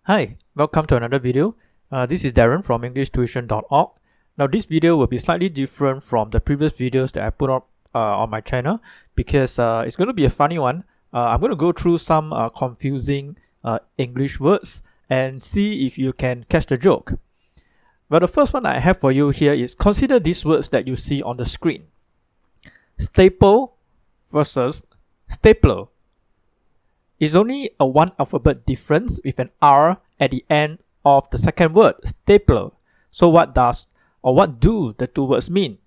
Hi, welcome to another video. This is Darren from EnglishTuition.org. Now this video will be slightly different from the previous videos that I put up on my channel because it's going to be a funny one. I'm going to go through some confusing English words and see if you can catch the joke. Well, the first one I have for you here is consider these words that you see on the screen. Staple versus stapler. Is only a one alphabet difference with an R at the end of the second word, stapler. So what do the two words mean?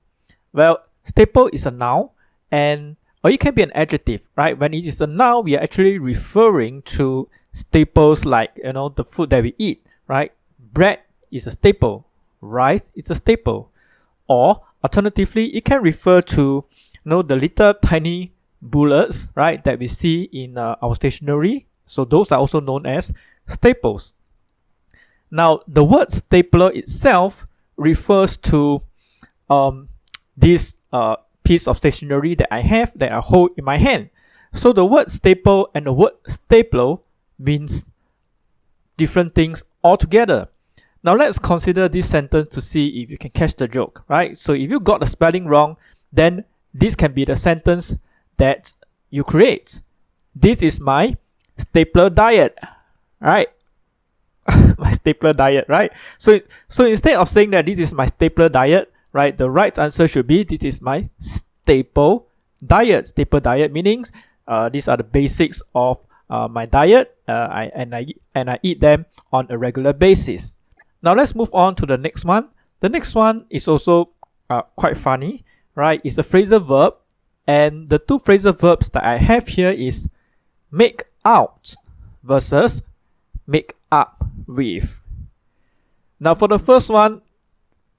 Well, staple is a noun or it can be an adjective, right? When it is a noun, we are actually referring to staples like, the food that we eat, right? Bread is a staple, rice is a staple. Or alternatively, it can refer to, the little tiny bullets, right, that we see in our stationery. So those are also known as staples. Now, the word stapler itself refers to this piece of stationery that I have that I hold in my hand. So the word staple and the word stapler means different things altogether. Now let's consider this sentence to see if you can catch the joke, right? So if you got the spelling wrong, then this can be the sentence that you create. This is my stapler diet, right? My stapler diet, right? So instead of saying that this is my stapler diet, right, the right answer should be this is my staple diet. Staple diet meaning these are the basics of my diet. I eat them on a regular basis. Now let's move on to the next one. The next one is also quite funny, right? It's a phrasal verb. And the two phrasal verbs that I have here is make out versus make up with. Now for the first one,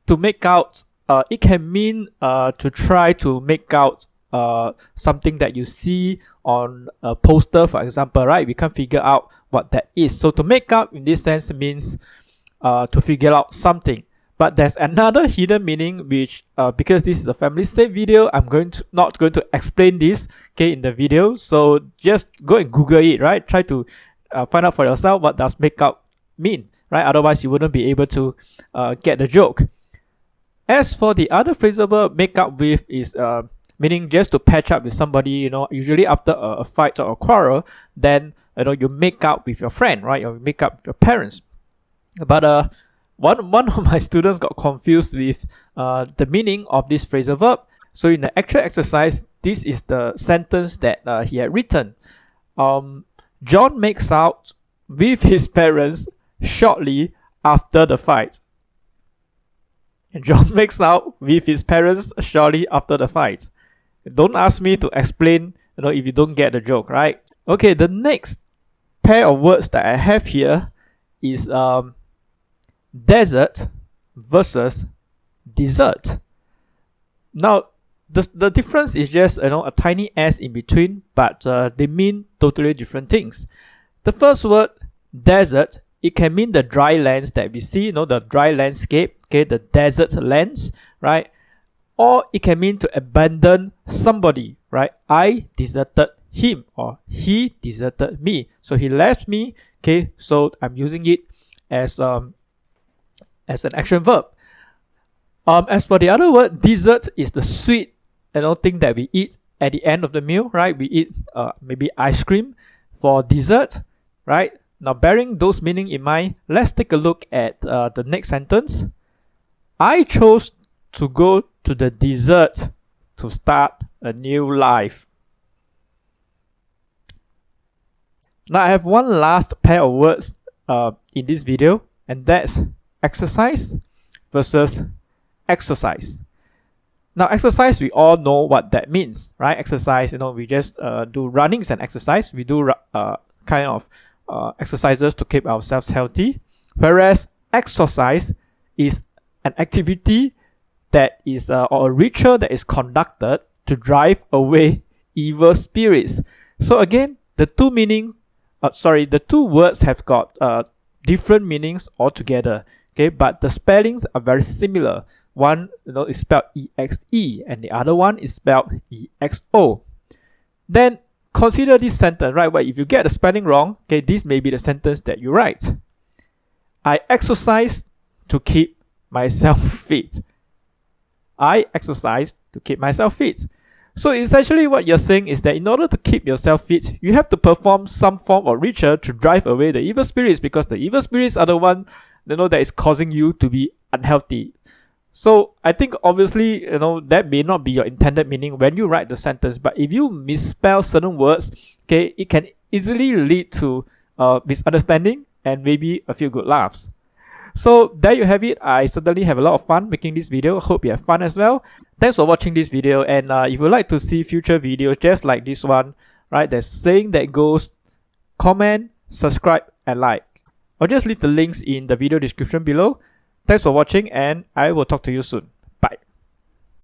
to make out, it can mean to try to make out something that you see on a poster, for example, right? We can't figure out what that is. So to make out in this sense means to figure out something. But there's another hidden meaning which, because this is a family safe video, I'm not going to explain this, okay, in the video. So just go and Google it, right? Try to find out for yourself what does make up mean, right? Otherwise, you wouldn't be able to get the joke. As for the other phrasal verb, make up with is meaning just to patch up with somebody, usually after a fight or a quarrel, then you make up with your friend, right? Or you make up with your parents. But one of my students got confused with the meaning of this phrasal verb. So in the actual exercise, this is the sentence that he had written. John makes out with his parents shortly after the fight. And John makes out with his parents shortly after the fight. Don't ask me to explain, if you don't get the joke, right? Okay, the next pair of words that I have here is desert versus dessert. Now the difference is just a tiny s in between, but they mean totally different things. The first word, desert, it can mean the dry lands that we see, the dry landscape, okay, the desert lands, right? Or it can mean to abandon somebody, right? I deserted him or he deserted me. So he left me, okay, so I'm using it as an action verb. As for the other word, dessert is the sweet, thing that we eat at the end of the meal, right? We eat maybe ice cream for dessert, right? Now, bearing those meaning in mind, let's take a look at the next sentence. I chose to go to the desert to start a new life. Now, I have one last pair of words in this video, and that's exercise versus exorcise. Now, exercise, we all know what that means, right? Exercise, we just do running is an exercise. We do kind of exercises to keep ourselves healthy. Whereas exorcise is an activity that is or a ritual that is conducted to drive away evil spirits. So again, the two words have got different meanings altogether. Okay, but the spellings are very similar. One, is spelled EXE, and the other one is spelled EXO. Then consider this sentence, right? Well, if you get the spelling wrong, okay, this may be the sentence that you write. I exercise to keep myself fit. I exercise to keep myself fit. So essentially what you're saying is that in order to keep yourself fit, you have to perform some form of ritual to drive away the evil spirits, because the evil spirits are the one that is causing you to be unhealthy. So I think obviously that may not be your intended meaning when you write the sentence, but if you misspell certain words, okay, it can easily lead to misunderstanding and maybe a few good laughs. So there you have it. I certainly have a lot of fun making this video. Hope you have fun as well. Thanks for watching this video, and if you'd like to see future videos just like this one, right, there's saying that goes comment, subscribe, and like. Or just leave the links in the video description below. Thanks for watching, and I will talk to you soon.